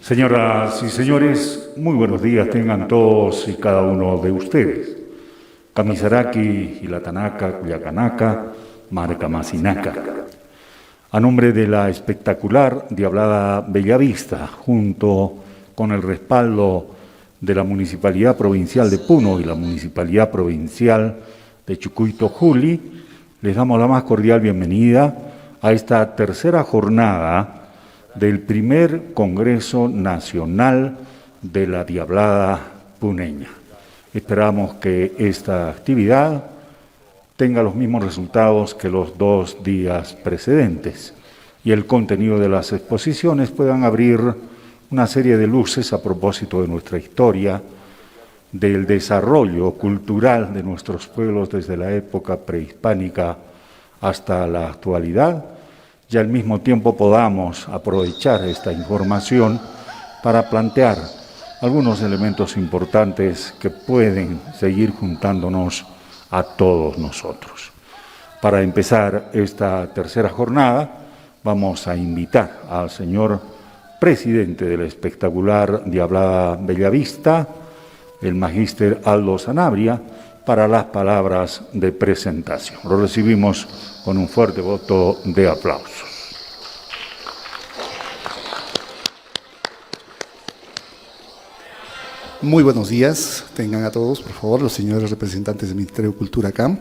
Señoras y señores, muy buenos días tengan todos y cada uno de ustedes. Kamisaraki, Ilatanaka, Cuyacanaka, Marcamasinaka. A nombre de la espectacular Diablada Bellavista, junto con el respaldo de la Municipalidad Provincial de Puno y la Municipalidad Provincial de Chucuito Juli, les damos la más cordial bienvenida a esta tercera jornada del primer Congreso Nacional de la Diablada Puneña. Esperamos que esta actividad tenga los mismos resultados que los 2 días precedentes y el contenido de las exposiciones puedan abrir una serie de luces a propósito de nuestra historia, del desarrollo cultural de nuestros pueblos desde la época prehispánica hasta la actualidad, y al mismo tiempo podamos aprovechar esta información para plantear algunos elementos importantes que pueden seguir juntándonos a todos nosotros. Para empezar esta tercera jornada, vamos a invitar al señor presidente de la espectacular Diablada Bellavista, el magíster Aldo Sanabria, para las palabras de presentación. Lo recibimos con un fuerte voto de aplausos. Muy buenos días, tengan a todos, por favor, los señores representantes del Ministerio de Cultura acá.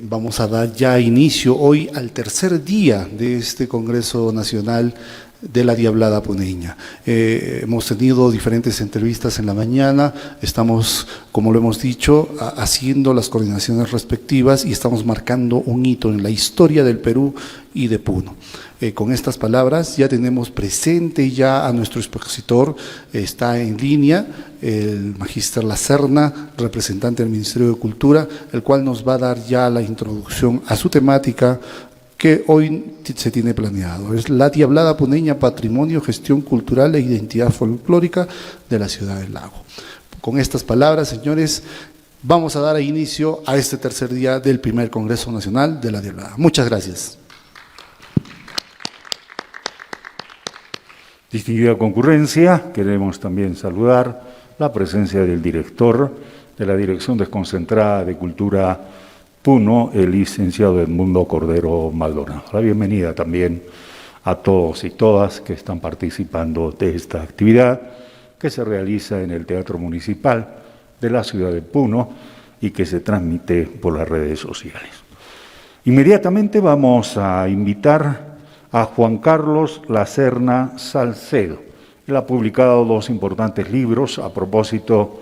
Vamos a dar ya inicio hoy al tercer día de este Congreso Nacional de la Diablada Puneña. Hemos tenido diferentes entrevistas en la mañana, estamos, como lo hemos dicho, haciendo las coordinaciones respectivas y estamos marcando un hito en la historia del Perú y de Puno. Con estas palabras ya tenemos presente ya a nuestro expositor, está en línea el magíster Lacerna, representante del Ministerio de Cultura, el cual nos va a dar ya la introducción a su temática que hoy se tiene planeado. Es la Diablada Puneña, Patrimonio, Gestión Cultural e Identidad Folclórica de la Ciudad del Lago. Con estas palabras, señores, vamos a dar inicio a este tercer día del primer Congreso Nacional de la Diablada. Muchas gracias. Distinguida concurrencia, queremos también saludar la presencia del director de la Dirección Desconcentrada de Cultura Puno, el licenciado Edmundo Cordero Maldonado. La bienvenida también a todos y todas que están participando de esta actividad que se realiza en el Teatro Municipal de la ciudad de Puno y que se transmite por las redes sociales. Inmediatamente vamos a invitar a Juan Carlos Lacerna Salcedo. Él ha publicado 2 importantes libros a propósito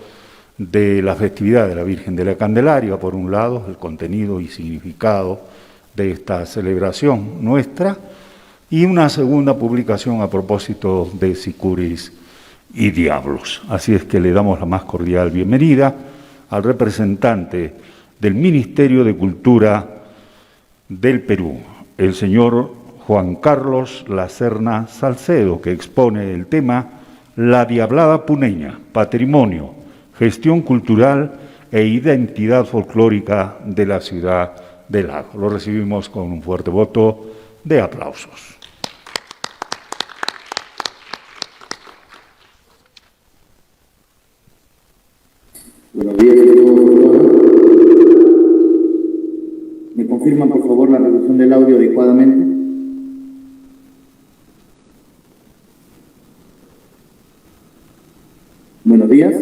de la festividad de la Virgen de la Candelaria, por un lado, el contenido y significado de esta celebración nuestra, y una segunda publicación a propósito de sicuris y diablos. Así es que le damos la más cordial bienvenida al representante del Ministerio de Cultura del Perú, el señor Juan Carlos Lacerna Salcedo, que expone el tema La Diablada Puneña, Patrimonio, Gestión Cultural e Identidad Folclórica de la Ciudad del Lago. Lo recibimos con un fuerte voto de aplausos. Buenos días a todos. ¿Me confirman, por favor, la reducción del audio adecuadamente? Buenos días.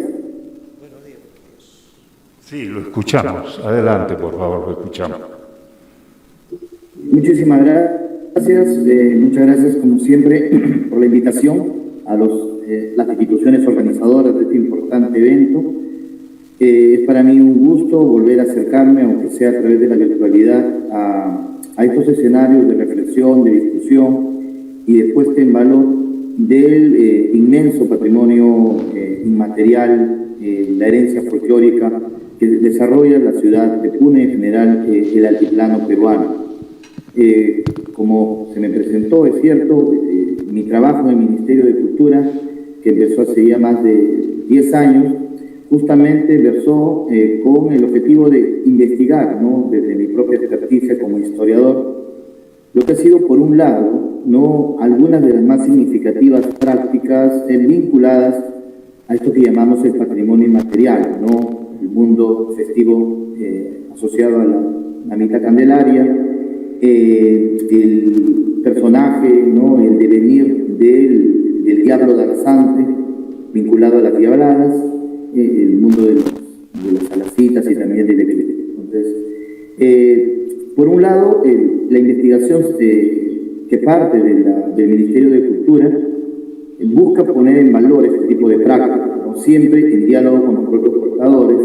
Sí, lo escuchamos. Adelante, por favor, lo escuchamos. Muchísimas gracias. Muchas gracias, como siempre, por la invitación a las instituciones organizadoras de este importante evento. Es para mí un gusto volver a acercarme, aunque sea a través de la virtualidad, a estos escenarios de reflexión, de discusión y de puesta en valor del inmenso patrimonio inmaterial, la herencia folclórica que desarrolla la ciudad de Puno y en general el altiplano peruano. Como se me presentó, es cierto, mi trabajo en el Ministerio de Cultura, que empezó hace ya más de 10 años, justamente versó con el objetivo de investigar, ¿no?, desde mi propia experticia como historiador, lo que ha sido, por un lado, ¿no?, algunas de las más significativas prácticas vinculadas a esto que llamamos el patrimonio inmaterial, ¿no?, el mundo festivo asociado a la Mamita Candelaria, el personaje, ¿no?, el devenir del diablo danzante vinculado a las diabladas, el mundo de las alacitas y también del eclipse. Entonces, por un lado, la investigación que parte del Ministerio de Cultura busca poner en valor este tipo de prácticas, ¿no?, siempre en diálogo con los propios portadores,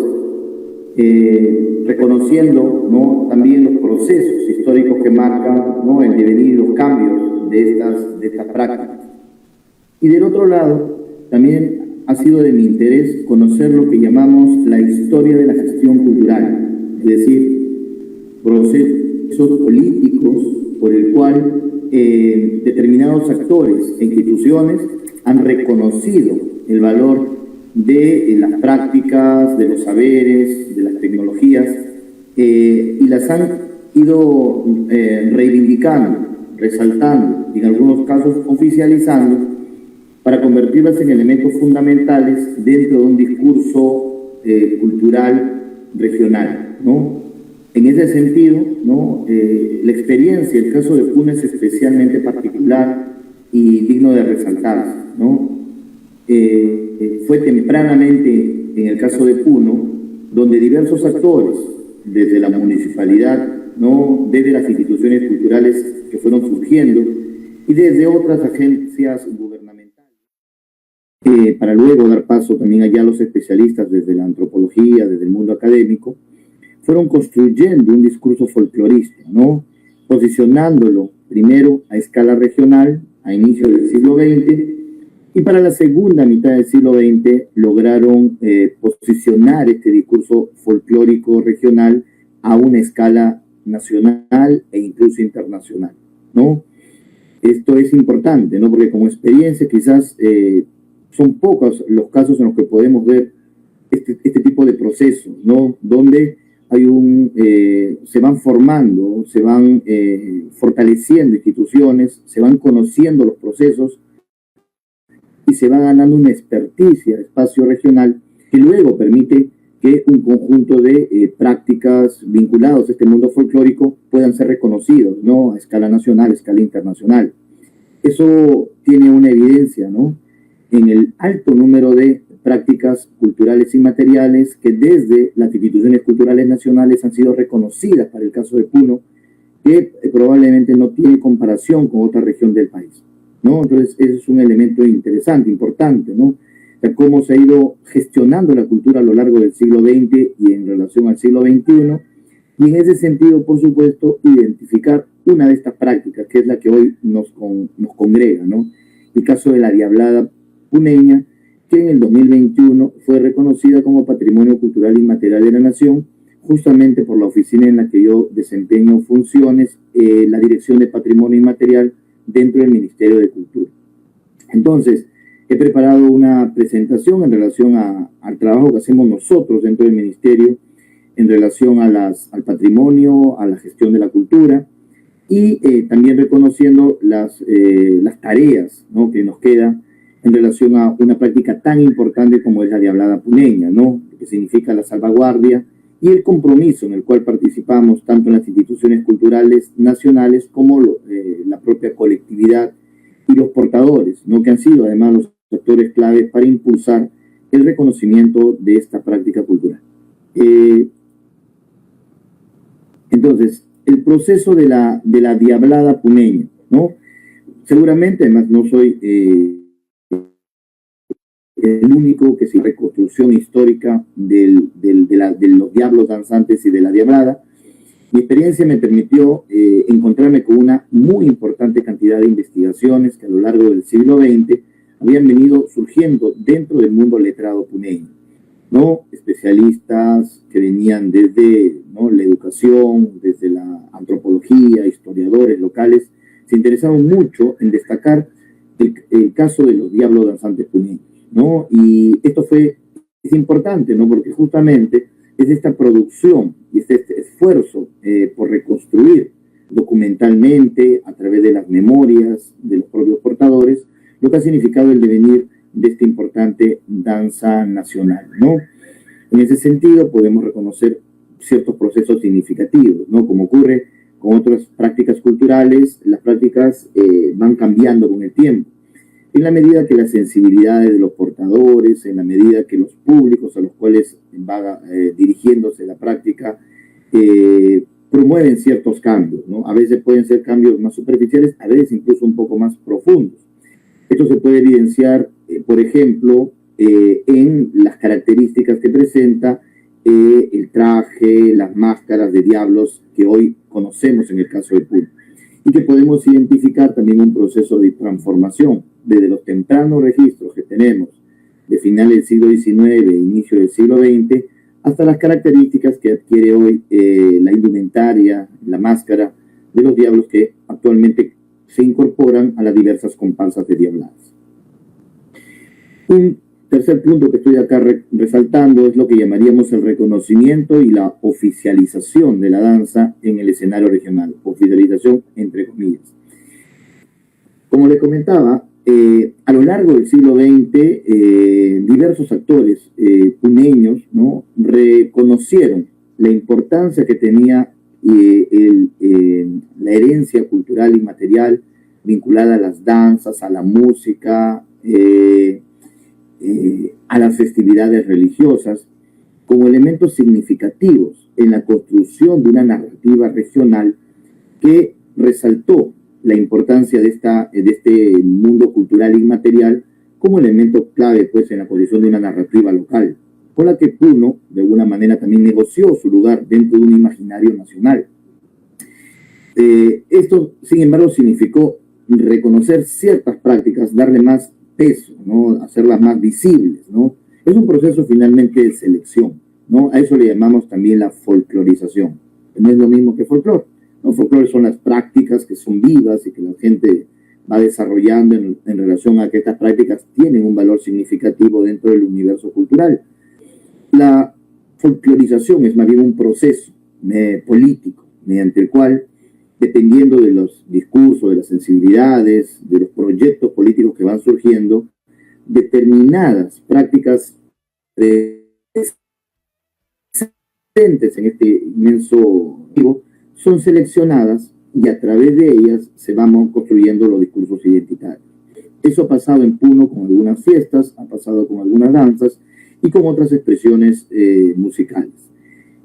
reconociendo, ¿no?, también los procesos históricos que marcan, ¿no?, el devenir y los cambios de estas prácticas. Y del otro lado, también ha sido de mi interés conocer lo que llamamos la historia de la gestión cultural, es decir, procesos políticos por el cual determinados actores e instituciones han reconocido el valor de las prácticas, de los saberes, de las tecnologías, y las han ido reivindicando, resaltando, y en algunos casos oficializando, para convertirlas en elementos fundamentales dentro de un discurso cultural regional, ¿no? En ese sentido, ¿no?, la experiencia, el caso de Puno es especialmente particular y digno de resaltarse, ¿no? Fue tempranamente, en el caso de Puno, donde diversos actores, desde la municipalidad, ¿no?, desde las instituciones culturales que fueron surgiendo y desde otras agencias gubernamentales, para luego dar paso también allá a los especialistas desde la antropología, desde el mundo académico, fueron construyendo un discurso folclorista, ¿no?, posicionándolo primero a escala regional a inicios del siglo XX, y para la segunda mitad del siglo XX lograron posicionar este discurso folclórico regional a una escala nacional e incluso internacional, ¿no? Esto es importante, ¿no?, porque como experiencia quizás son pocos los casos en los que podemos ver este tipo de procesos, ¿no?, donde hay se van formando, se van fortaleciendo instituciones, se van conociendo los procesos y se va ganando una experticia, espacio regional, que luego permite que un conjunto de prácticas vinculadas a este mundo folclórico puedan ser reconocidos, ¿no?, a escala nacional, a escala internacional. Eso tiene una evidencia, ¿no?, en el alto número de prácticas culturales inmateriales que desde las instituciones culturales nacionales han sido reconocidas, para el caso de Puno, que probablemente no tiene comparación con otra región del país, ¿no? Entonces, ese es un elemento interesante, importante, ¿no? O sea, cómo se ha ido gestionando la cultura a lo largo del siglo XX y en relación al siglo XXI, y en ese sentido, por supuesto, identificar una de estas prácticas, que es la que hoy nos congrega, ¿no? El caso de la diablada puneña, que en el 2021 fue reconocida como Patrimonio Cultural Inmaterial de la Nación, justamente por la oficina en la que yo desempeño funciones, la Dirección de Patrimonio Inmaterial dentro del Ministerio de Cultura. Entonces, he preparado una presentación en relación al trabajo que hacemos nosotros dentro del Ministerio en relación al patrimonio, a la gestión de la cultura, y también reconociendo las tareas, ¿no?, que nos quedan en relación a una práctica tan importante como es la diablada puneña, ¿no?, que significa la salvaguardia y el compromiso en el cual participamos tanto en las instituciones culturales nacionales como la propia colectividad y los portadores, ¿no?, que han sido además los actores claves para impulsar el reconocimiento de esta práctica cultural. Entonces, el proceso de la diablada puneña, ¿no? Seguramente, además, no soy el único que sin reconstrucción histórica de los diablos danzantes y de la diablada. Mi experiencia me permitió encontrarme con una muy importante cantidad de investigaciones que a lo largo del siglo XX habían venido surgiendo dentro del mundo letrado puneño, ¿no? Especialistas que venían desde, ¿no?, la educación, desde la antropología, historiadores locales, se interesaron mucho en destacar el caso de los diablos danzantes puneños, ¿no? Y esto es importante, ¿no?, porque justamente es esta producción y este esfuerzo por reconstruir documentalmente, a través de las memorias de los propios portadores, lo que ha significado el devenir de esta importante danza nacional, ¿no? En ese sentido, podemos reconocer ciertos procesos significativos, ¿no? Como ocurre con otras prácticas culturales, las prácticas van cambiando con el tiempo. En la medida que las sensibilidades de los portadores, en la medida que los públicos a los cuales va dirigiéndose la práctica, promueven ciertos cambios, ¿no? A veces pueden ser cambios más superficiales, a veces incluso un poco más profundos. Esto se puede evidenciar, por ejemplo, en las características que presenta el traje, las máscaras de diablos que hoy conocemos en el caso de Puno, y que podemos identificar también un proceso de transformación desde los tempranos registros que tenemos de finales del siglo XIX e inicio del siglo XX hasta las características que adquiere hoy la indumentaria, la máscara de los diablos que actualmente se incorporan a las diversas comparsas de diabladas. Un tercer punto que estoy acá resaltando es lo que llamaríamos el reconocimiento y la oficialización de la danza en el escenario regional, oficialización entre comillas. Como le comentaba, a lo largo del siglo XX, diversos actores puneños, ¿no?, reconocieron la importancia que tenía la herencia cultural y material vinculada a las danzas, a la música, a las festividades religiosas, como elementos significativos en la construcción de una narrativa regional que resaltó la importancia de este mundo cultural inmaterial como elemento clave, pues, en la posición de una narrativa local, con la que Puno, de alguna manera, también negoció su lugar dentro de un imaginario nacional. Esto, sin embargo, significó reconocer ciertas prácticas, darle más peso, ¿no?, hacerlas más visibles, ¿no? Es un proceso finalmente de selección, ¿no? A eso le llamamos también la folclorización. No es lo mismo que folclore. ¿No? Folclore son las prácticas que son vivas y que la gente va desarrollando en relación a que estas prácticas tienen un valor significativo dentro del universo cultural. La folclorización es más bien un proceso político mediante el cual, dependiendo de los discursos, de las sensibilidades, de los proyectos políticos que van surgiendo, determinadas prácticas presentes en este inmenso vivo son seleccionadas y a través de ellas se van construyendo los discursos identitarios. Eso ha pasado en Puno con algunas fiestas, ha pasado con algunas danzas y con otras expresiones musicales.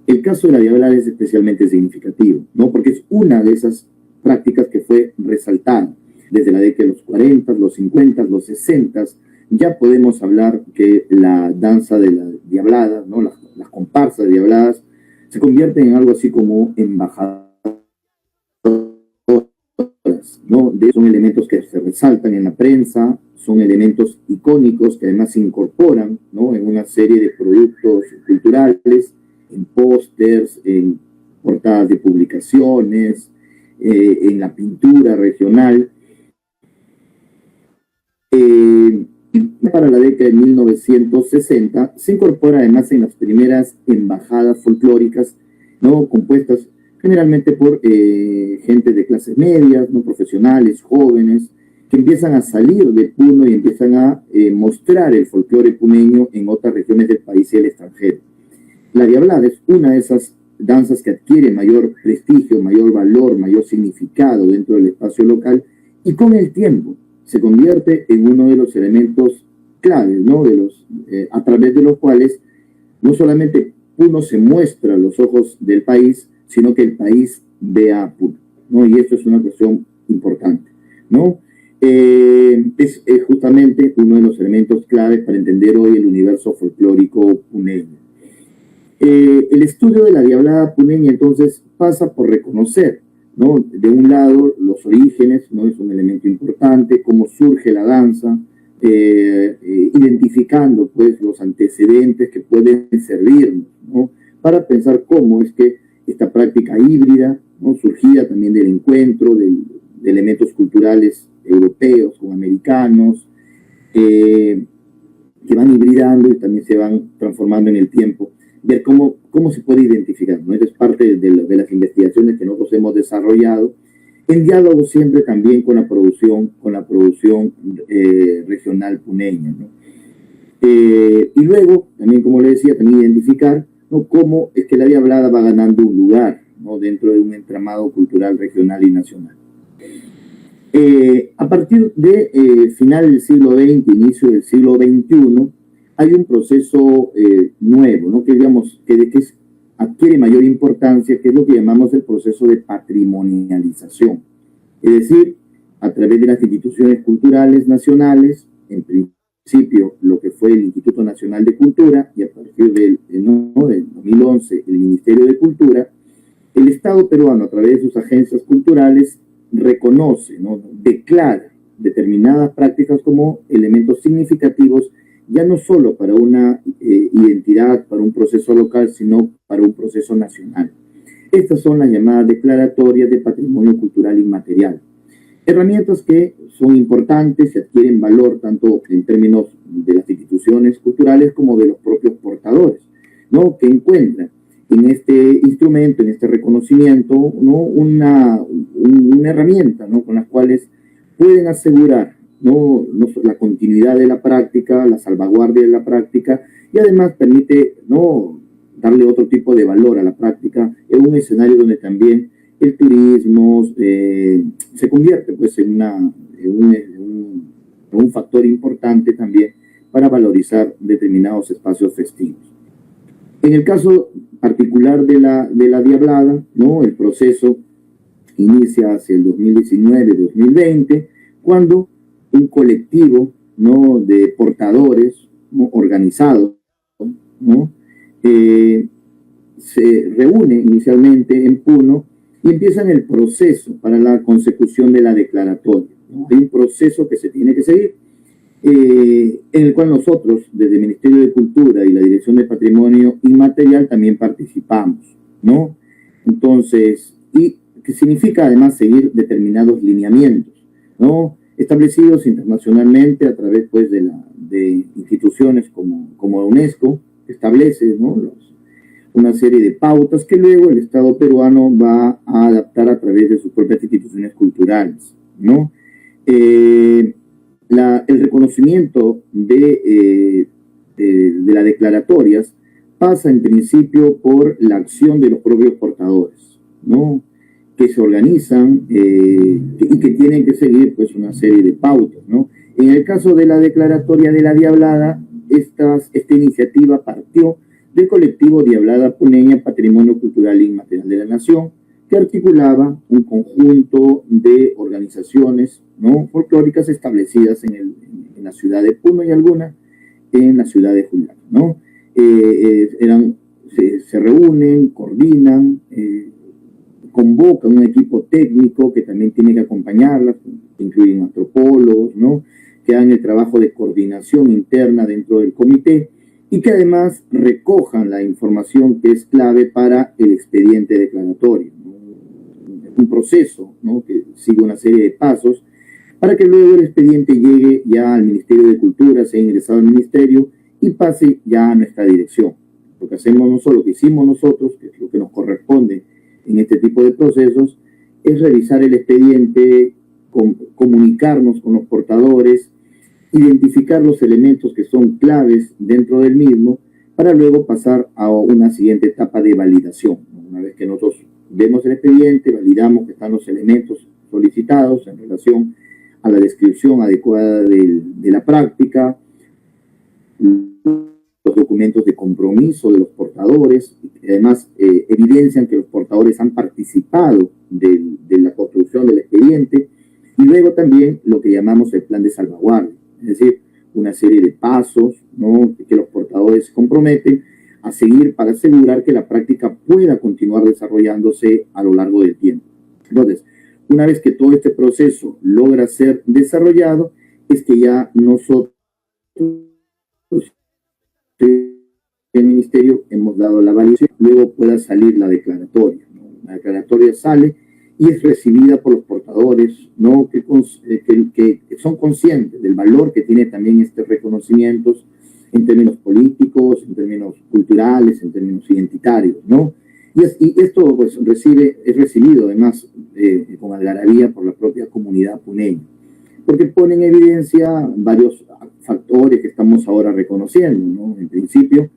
El caso de la diablada es especialmente significativo, ¿no?, porque es una de esas prácticas que fue resaltada desde la década de los 40, los 50, los 60. Ya podemos hablar que la danza de la diablada, ¿no?, las comparsas de diabladas, se convierten en algo así como embajadoras, ¿no? Son elementos que se resaltan en la prensa, son elementos icónicos que además se incorporan, ¿no?, en una serie de productos culturales, en pósters, en portadas de publicaciones, en la pintura regional. Para la década de 1960 se incorpora además en las primeras embajadas folclóricas, ¿no?, compuestas generalmente por gente de clases medias, no profesionales, jóvenes, que empiezan a salir de Puno y empiezan a mostrar el folclore puneño en otras regiones del país y el extranjero. La diablada es una de esas danzas que adquiere mayor prestigio, mayor valor, mayor significado dentro del espacio local y con el tiempo se convierte en uno de los elementos claves, ¿no?, a través de los cuales no solamente Puno se muestra a los ojos del país, sino que el país vea a Puno, ¿no? Y esto es una cuestión importante, ¿no? Es justamente uno de los elementos claves para entender hoy el universo folclórico puneño. El estudio de la diablada puneña entonces pasa por reconocer, ¿no?, de un lado los orígenes, ¿no?, es un elemento importante, cómo surge la danza, identificando pues los antecedentes que pueden servirnos, ¿no?, para pensar cómo es que esta práctica híbrida, ¿no?, surgida también del encuentro de elementos culturales europeos con americanos, que van hibridando y también se van transformando en el tiempo, ver cómo se puede identificar, ¿no? Esto es parte de las investigaciones que nosotros hemos desarrollado, en diálogo siempre también con la producción regional puneña, ¿no? Y luego, también como le decía, también identificar, ¿no?, cómo es que la Diablada va ganando un lugar, ¿no?, dentro de un entramado cultural regional y nacional. A partir de final del siglo XX, inicio del siglo XXI, hay un proceso nuevo, ¿no?, que digamos que adquiere mayor importancia, que es lo que llamamos el proceso de patrimonialización. Es decir, a través de las instituciones culturales nacionales, en principio lo que fue el Instituto Nacional de Cultura, y a partir del 2011 el Ministerio de Cultura, el Estado peruano, a través de sus agencias culturales, reconoce, ¿no?, declara determinadas prácticas como elementos significativos, ya no solo para una identidad, para un proceso local, sino para un proceso nacional. Estas son las llamadas declaratorias de patrimonio cultural inmaterial. Herramientas que son importantes y adquieren valor tanto en términos de las instituciones culturales como de los propios portadores, ¿no?, que encuentran en este instrumento, en este reconocimiento, ¿no?, una herramienta, ¿no?, con las cuales pueden asegurar, ¿no?, la continuidad de la práctica, la salvaguardia de la práctica, y además permite, ¿no?, darle otro tipo de valor a la práctica en un escenario donde también el turismo se convierte, pues, en un factor importante también para valorizar determinados espacios festivos. En el caso particular de la Diablada, ¿no?, el proceso inicia hacia el 2019-2020, cuando un colectivo, ¿no?, de portadores, ¿no?, organizados, ¿no?, se reúne inicialmente en Puno y empiezan el proceso para la consecución de la declaratoria, ¿no? Hay un proceso que se tiene que seguir, en el cual nosotros, desde el Ministerio de Cultura y la Dirección de Patrimonio Inmaterial, también participamos, ¿no? Entonces, y que significa además seguir determinados lineamientos, ¿no?, establecidos internacionalmente a través, pues, de instituciones como UNESCO, que establece, ¿no?, una serie de pautas que luego el Estado peruano va a adaptar a través de sus propias instituciones culturales, ¿no? El reconocimiento de las declaratorias pasa en principio por la acción de los propios portadores, ¿no?, que se organizan y que tienen que seguir, pues, una serie de pautas, ¿no? En el caso de la declaratoria de la Diablada, esta iniciativa partió del colectivo Diablada Puneña Patrimonio Cultural Inmaterial de la Nación, que articulaba un conjunto de organizaciones, ¿no?, folclóricas establecidas en la ciudad de Puno y algunas en la ciudad de Juliaca, ¿no? Se reúnen, coordinan, convocan un equipo técnico que también tiene que acompañarlas, que incluyen antropólogos, ¿no?, que hagan el trabajo de coordinación interna dentro del comité y que además recojan la información que es clave para el expediente declaratorio, ¿no? Un proceso, ¿no?, que sigue una serie de pasos para que luego el expediente llegue ya al Ministerio de Cultura, sea ingresado al Ministerio y pase ya a nuestra dirección. Lo que hacemos nosotros, lo que hicimos nosotros, que es lo que nos corresponde en este tipo de procesos, es revisar el expediente, comunicarnos con los portadores, identificar los elementos que son claves dentro del mismo, para luego pasar a una siguiente etapa de validación. Una vez que nosotros vemos el expediente, validamos que están los elementos solicitados en relación a la descripción adecuada de la práctica, los documentos de compromiso de los portadores, que además evidencian que los portadores han participado de la construcción del expediente, y luego también lo que llamamos el plan de salvaguardia, es decir, una serie de pasos, ¿no?, que los portadores se comprometen a seguir para asegurar que la práctica pueda continuar desarrollándose a lo largo del tiempo. Entonces, una vez que todo este proceso logra ser desarrollado, es que ya nosotros, el Ministerio, hemos dado la validación, luego pueda salir la declaratoria, ¿no? La declaratoria sale y es recibida por los portadores, ¿no?, que son conscientes del valor que tiene también estos reconocimientos en términos políticos, en términos culturales, en términos identitarios, ¿no? Y esto pues, es recibido además con algarabía por la propia comunidad puneña, porque pone en evidencia varios factores que estamos ahora reconociendo, ¿no? En principio,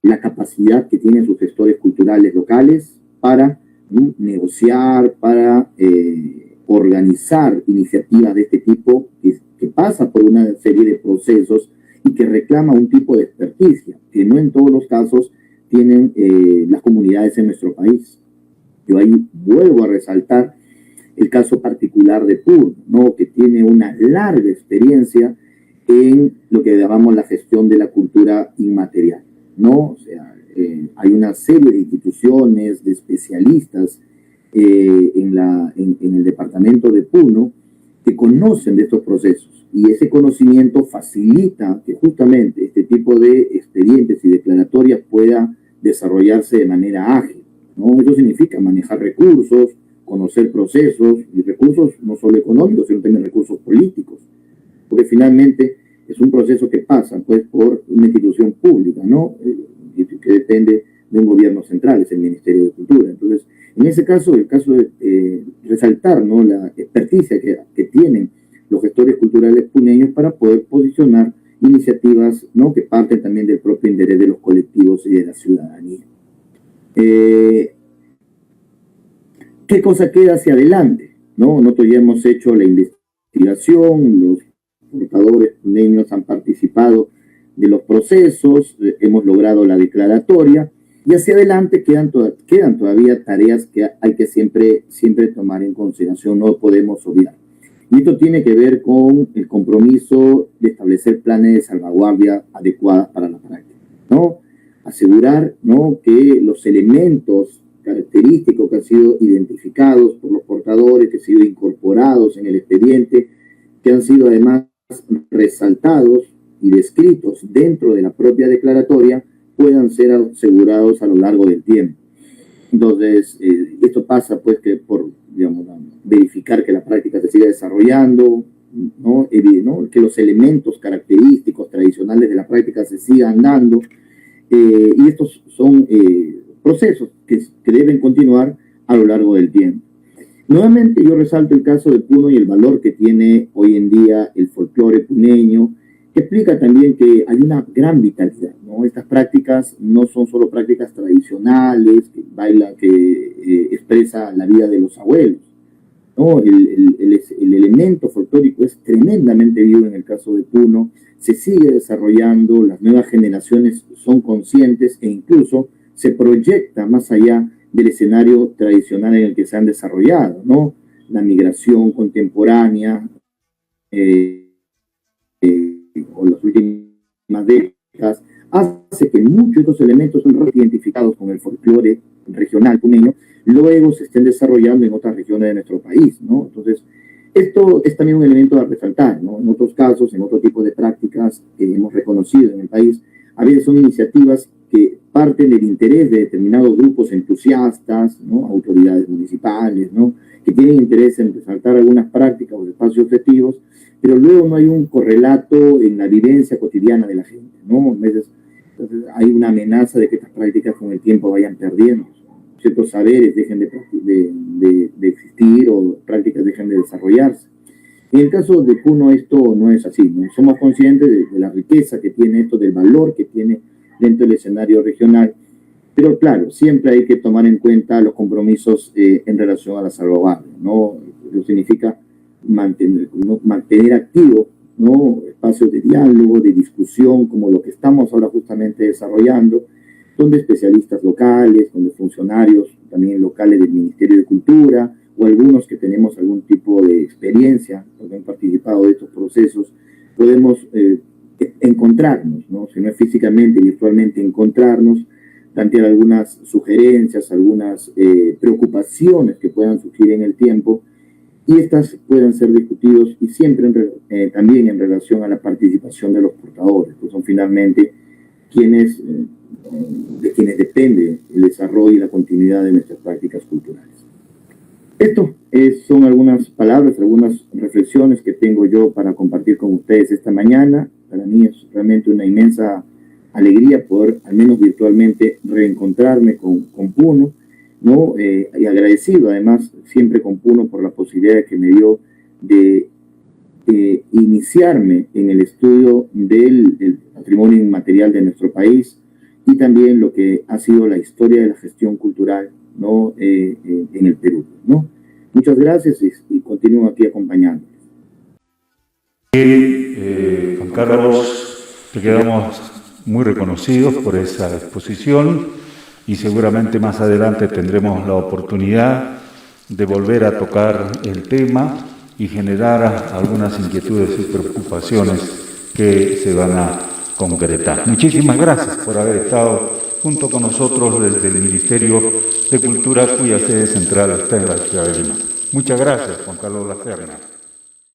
la capacidad que tienen sus gestores culturales locales para, ¿no?, negociar, para organizar iniciativas de este tipo que pasa por una serie de procesos y que reclama un tipo de experticia que no en todos los casos tienen las comunidades en nuestro país. Yo ahí vuelvo a resaltar el caso particular de Puno, ¿no?, que tiene una larga experiencia en lo que llamamos la gestión de la cultura inmaterial, ¿no? O sea, hay una serie de instituciones, de especialistas en el departamento de Puno que conocen de estos procesos, y ese conocimiento facilita que justamente este tipo de expedientes y declaratorias pueda desarrollarse de manera ágil, ¿no? Eso significa manejar recursos, conocer procesos, y recursos no solo económicos, sino también recursos políticos, porque finalmente es un proceso que pasa pues por una institución pública, ¿no?, que depende de un gobierno central, es el Ministerio de Cultura. Entonces, en ese caso, el caso de resaltar, ¿no?, la experticia que tienen los gestores culturales puneños para poder posicionar iniciativas, ¿no?, que parten también del propio interés de los colectivos y de la ciudadanía. ¿Qué cosa queda hacia adelante? ¿No? Nosotros ya hemos hecho la investigación, los portadores puneños han participado de los procesos, hemos logrado la declaratoria, y hacia adelante quedan todavía tareas que hay que siempre tomar en consideración, no podemos obviar. Y esto tiene que ver con el compromiso de establecer planes de salvaguardia adecuadas para la práctica, ¿no? Asegurar, ¿no?, que los elementos característicos que han sido identificados por los portadores, que han sido incorporados en el expediente, que han sido además resaltados y descritos dentro de la propia declaratoria, puedan ser asegurados a lo largo del tiempo. Entonces, esto pasa pues que por, digamos, verificar que la práctica se siga desarrollando, ¿no?, que los elementos característicos tradicionales de la práctica se sigan dando, y estos son procesos que deben continuar a lo largo del tiempo. Nuevamente yo resalto el caso de Puno y el valor que tiene hoy en día el folclore puneño, que explica también que hay una gran vitalidad, ¿no? Estas prácticas no son solo prácticas tradicionales, que expresa la vida de los abuelos, ¿no? El elemento folclórico es tremendamente vivo en el caso de Puno, se sigue desarrollando, las nuevas generaciones son conscientes e incluso se proyecta más allá del escenario tradicional en el que se han desarrollado, ¿no? La migración contemporánea, o las últimas décadas, hace que muchos de estos elementos son identificados con el folclore regional puneño, luego se estén desarrollando en otras regiones de nuestro país, ¿no? Entonces, esto es también un elemento a resaltar, ¿no? En otros casos, en otro tipo de prácticas que hemos reconocido en el país, a veces son iniciativas que parten del interés de determinados grupos entusiastas, ¿no?, autoridades municipales, ¿no?, que tienen interés en resaltar algunas prácticas o espacios objetivos, pero luego no hay un correlato en la vivencia cotidiana de la gente, ¿no? A veces, entonces, hay una amenaza de que estas prácticas con el tiempo vayan perdiendo, ciertos saberes dejen de existir o prácticas dejen de desarrollarse. En el caso de Puno esto no es así, ¿no? Somos conscientes de la riqueza que tiene esto, del valor que tiene dentro del escenario regional, pero claro, siempre hay que tomar en cuenta los compromisos en relación a la salvaguardia, ¿no? Eso significa mantener activo, ¿no?, espacios de diálogo, de discusión, como lo que estamos ahora justamente desarrollando, donde especialistas locales, donde funcionarios también locales del Ministerio de Cultura, o algunos que tenemos algún tipo de experiencia, porque han participado de estos procesos, podemos encontrarnos, ¿no?, si no es físicamente, virtualmente encontrarnos, plantear algunas sugerencias, algunas preocupaciones que puedan surgir en el tiempo, y estas puedan ser discutidos y siempre también en relación a la participación de los portadores, que son finalmente de quienes depende el desarrollo y la continuidad de nuestras prácticas culturales. Esto son algunas palabras, algunas reflexiones que tengo yo para compartir con ustedes esta mañana. Para mí es realmente una inmensa alegría poder, al menos virtualmente, reencontrarme con Puno, ¿no? Y agradecido además siempre con Puno por la posibilidad que me dio de iniciarme en el estudio del patrimonio inmaterial de nuestro país y también lo que ha sido la historia de la gestión cultural, ¿no? En el Perú, ¿no? Muchas gracias y continúo aquí acompañándoles. Juan Carlos, te quedamos muy reconocidos por esa exposición y seguramente más adelante tendremos la oportunidad de volver a tocar el tema y generar algunas inquietudes y preocupaciones que se van a concretar. Muchísimas gracias por haber estado junto con nosotros desde el Ministerio de Cultura, cuya sede central está en la ciudad de Lima. Muchas gracias, Juan Carlos Lacerna.